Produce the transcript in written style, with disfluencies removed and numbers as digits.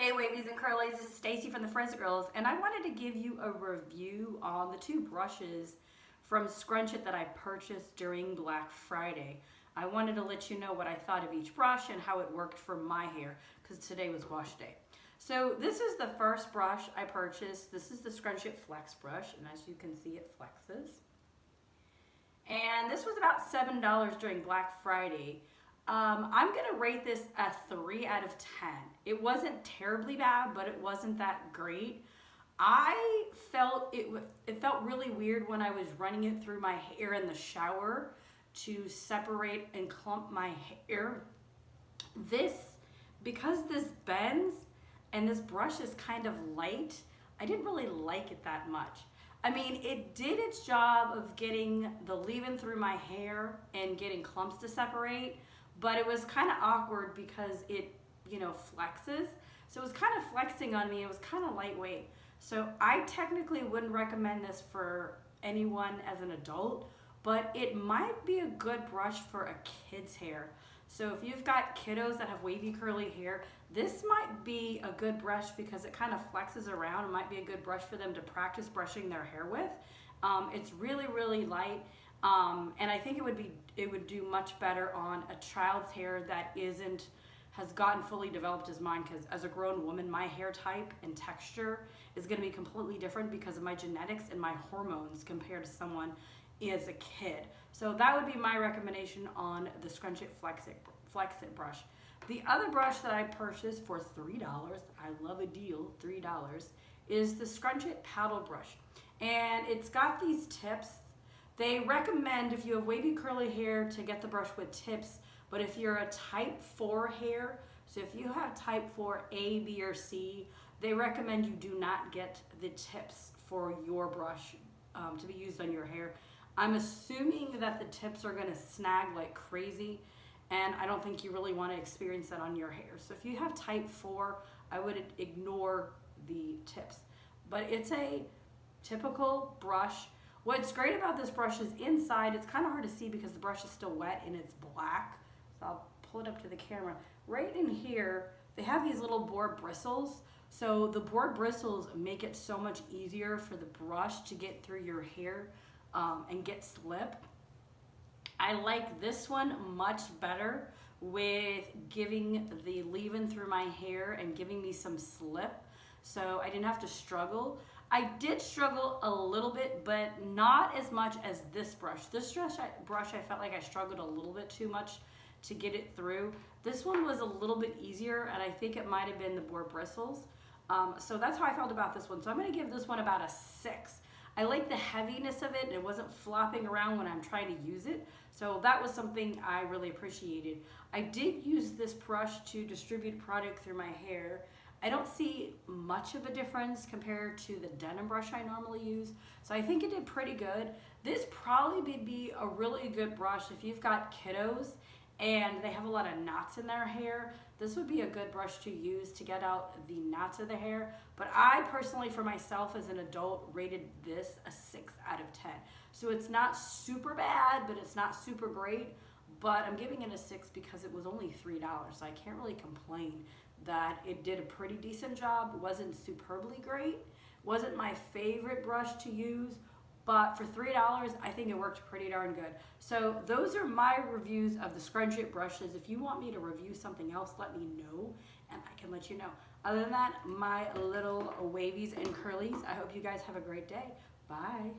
Hey Wavies and Curlies, this is Stacy from the Frizz Girls, and I wanted to give you a review on the two brushes from Scrunch It that I purchased during Black Friday. I wanted to let you know what I thought of each brush and how it worked for my hair, because today was wash day. So this is the first brush I purchased. This is the Scrunch It Flex brush, and as you can see, it flexes. And this was about $7 during Black Friday. I'm gonna rate this a 3 out of 10. It wasn't terribly bad, but it wasn't that great. I felt it felt really weird when I was running it through my hair in the shower to separate and clump my hair. Because this bends and this brush is kind of light, I didn't really like it that much. I mean, it did its job of getting the leave-in through my hair and getting clumps to separate, but it was kind of awkward because it, flexes. So it was kind of flexing on me. It was kind of lightweight. So I technically wouldn't recommend this for anyone as an adult, but it might be a good brush for a kid's hair. So if you've got kiddos that have wavy curly hair, this might be a good brush because it kind of flexes around. It might be a good brush for them to practice brushing their hair with. It's really, really light. And I think it would do much better on a child's hair that has gotten fully developed as mine, because as a grown woman, my hair type and texture is going to be completely different because of my genetics and my hormones compared to someone as a kid. So that would be my recommendation on the Scrunch It Flex It brush. The other brush that I purchased for $3, I love a deal, $3, is the Scrunch It paddle brush. And it's got these tips. They recommend, if you have wavy curly hair, to get the brush with tips, but if you're a type 4 hair, so if you have type 4 A, B, or C, they recommend you do not get the tips for your brush to be used on your hair. I'm assuming that the tips are gonna snag like crazy, and I don't think you really wanna experience that on your hair. So if you have type 4, I would ignore the tips. But it's a typical brush. What's great about this brush is inside, it's kind of hard to see because the brush is still wet and it's black. So I'll pull it up to the camera. Right in here, they have these little board bristles. So the board bristles make it so much easier for the brush to get through your hair and get slip. I like this one much better with giving the leave-in through my hair and giving me some slip. So I didn't have to struggle. I did struggle a little bit, but not as much as this brush. This brush, I felt like I struggled a little bit too much to get it through. This one was a little bit easier, and I think it might have been the board bristles. So that's how I felt about this one. So I'm gonna give this one about a 6. I like the heaviness of it, and it wasn't flopping around when I'm trying to use it. So that was something I really appreciated. I did use this brush to distribute product through my hair. I don't see much of a difference compared to the denim brush I normally use. So I think it did pretty good. This probably would be a really good brush if you've got kiddos and they have a lot of knots in their hair. This would be a good brush to use to get out the knots of the hair. But I personally, for myself as an adult, rated this a 6 out of 10. So it's not super bad, but it's not super great. But I'm giving it a 6 because it was only $3, so I can't really complain that it did a pretty decent job. It wasn't superbly great. Wasn't my favorite brush to use, but for $3, I think it worked pretty darn good. So those are my reviews of the Scrunch It brushes. If you want me to review something else, let me know, and I can let you know. Other than that, my little wavies and curlies, I hope you guys have a great day. Bye.